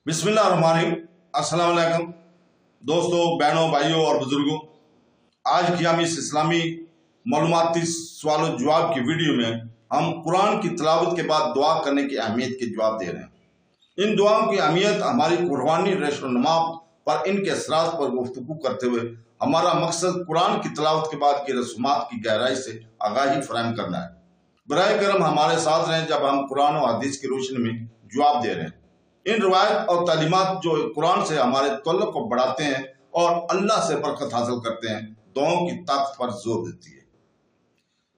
बिस्मिल्लाहिर्रहमानिर्रहीम। अस्सलाम वालेकुम दोस्तों, बहनों, भाइयों और बुजुर्गों। आज की हम इस इस्लामी मालूमाती सवाल और जवाब की वीडियो में हम कुरान की तिलावत के बाद दुआ करने की अहमियत के जवाब दे रहे हैं। इन दुआओं की अहमियत, हमारी कुरानी रहनुमा पर इनके असरात पर गुफ्तगू करते हुए हमारा मकसद कुरान की तिलावत के बाद की रसूमात की गहराई से आगाही फराहम करना है। बराए करम हमारे साथ रहें जब हम कुरान और हदीस की रोशनी में जवाब दे रहे हैं। इन रवायत और तालीमात जो कुरान से हमारे तल्लुक़ को बढ़ाते हैं और अल्लाह से बरकत हासिल करते हैं, दुआओं की ताकत पर जोर देती है।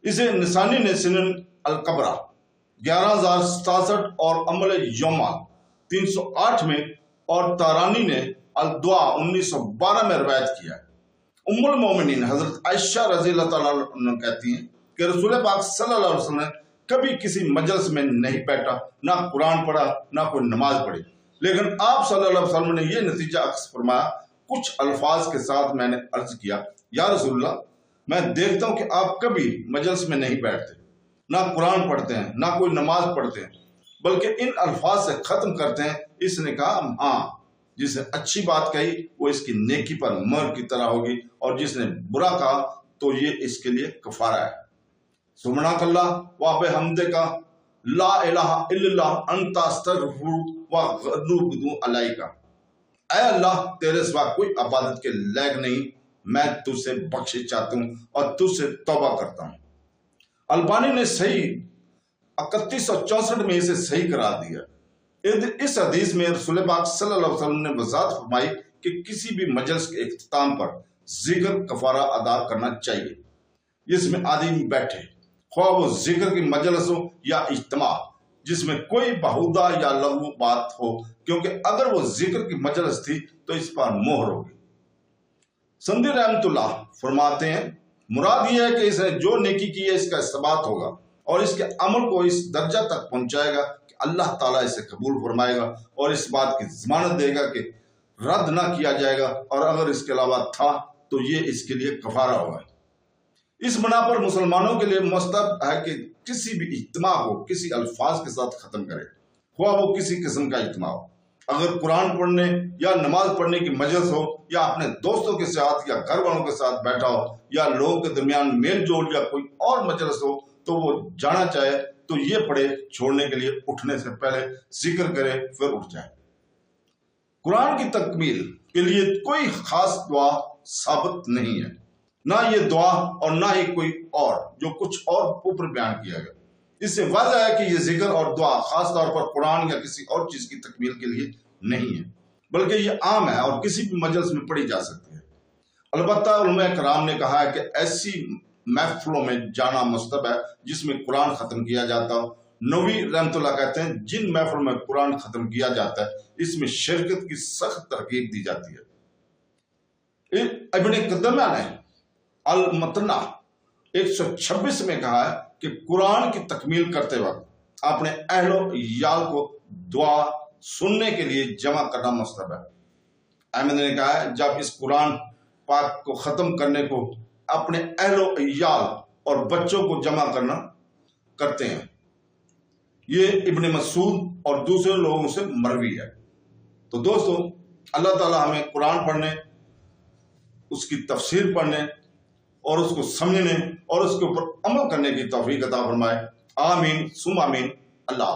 इसे निसानी ने सुनन अल-कबरा 11,067 और अमल यौमा 308 में और तारानी ने अल-दुआ 1912 में रवायत किया है। उम्मुल मोमिनीन हजरत आयशा रज़ी अल्लाह तआला अन्हा कहती हैं कि रसूल पाक सल्लल्लाहु अलैहि वसल्लम ने कभी किसी मजलिस में नहीं बैठा, ना कुरान पढ़ा, ना कोई नमाज पढ़ी, लेकिन आप सल्लल्लाहु अलैहि वसल्लम ने यह नतीजा अक्स फरमाया। कुछ अल्फाज के साथ मैंने अर्ज किया, या रसूलल्लाह, मैं देखता हूं कि आप कभी मजलिस में नहीं बैठते, ना कुरान पढ़ते हैं, ना कोई नमाज पढ़ते हैं, बल्कि इन अल्फाज से खत्म करते हैं। इसने कहा, हाँ, जिसने अच्छी बात कही वो इसकी नेकी पर मोहर की तरह होगी, और जिसने बुरा कहा तो ये इसके लिए कफारा है। सुब्हानकल्लाह व बिहम्दिका ला इलाहा इल्लल्लाह अंता अस्तगफिरुका व अतूबु अलैका। ऐ अल्लाह, तेरे सिवा कोई इबादत के लायक नहीं, मैं तुझसे बख्शिश चाहता हूँ और तुझसे तौबा करता हूँ। अल्बानी ने सही 3164 में इसे सही करार दिया। इस हदीस में रसूल पाक सल्लल्लाहु अलैहि वसल्लम ने वज़ाहत फरमाई कि किसी भी मजलिस के इख्तिताम पर जिक्र कफारा अदा करना चाहिए। जिसमें आदमी बैठे, ख्वाह वो जिक्र की मजलिस हो या इज्तिमा जिसमें कोई बहुदा या लघु बात हो, क्योंकि अगर वो जिक्र की मजलिस थी तो इस पर मोहर होगी। संदी रहमतुल्लाह फरमाते हैं, मुराद यह है कि इसने जो नेकी की है इसका इस्तेबात होगा और इसके अमल को इस दर्जा तक पहुंचाएगा कि अल्लाह ताला इसे कबूल फरमाएगा और इस बात की जमानत देगा कि रद्द ना किया जाएगा, और अगर इसके अलावा था तो ये इसके लिए कफारा होगा। इस बना पर मुसलमानों के लिए मुस्तहब है कि किसी भी इज्तिमा को किसी अल्फाज के साथ खत्म करे, ख्वाह वो किसी किस्म का इज्तिमा हो। अगर कुरान पढ़ने या नमाज पढ़ने की मजलिस हो, या अपने दोस्तों के साथ या घर वालों के साथ बैठा हो, या लोगों के दरमियान मेल जोल या कोई और मजलिस हो, तो वो जाना चाहे तो ये पढ़े, छोड़ने के लिए उठने से पहले जिक्र करे फिर उठ जाए। कुरान की तकमील के लिए कोई खास दुआ साबित नहीं है, ना ये दुआ और ना ही कोई और जो कुछ और ऊपर बयान किया गया। इससे वाज़ह है कि ये जिक्र और दुआ खास तौर पर कुरान या किसी और चीज की तकमील के लिए नहीं है, बल्कि ये आम है और किसी भी मजलिस में पढ़ी जा सकती है। अलबत्ता उलमाए कराम ने कहा है कि ऐसी महफिलों में जाना मुस्तहब है जिसमें कुरान खत्म किया जाता हो। नवी रहमतुल्लाह कहते हैं, जिन महफिल में कुरान खत्म किया जाता है इसमें शिरकत की सख्त तरकीब दी जाती है। इब्ने क़ुदैमा ने अल-मुतना 126 में कहा है कि कुरान की तकमील करते वक्त अपने अहलो याल को दुआ सुनने के लिए जमा करना मुस्तहब है। अहमद ने कहा है, जब इस कुरान पाक को खत्म करने को अपने अहलो याल और बच्चों को जमा करना करते हैं। ये इब्ने मसूद और दूसरे लोगों से मरवी है। तो दोस्तों, अल्लाह ताला हमें कुरान पढ़ने, उसकी तफसीर पढ़ने और उसको समझने और उसके ऊपर अमल करने की तौफीक अता फरमाए। आमीन सुम आमीन। अल्लाह।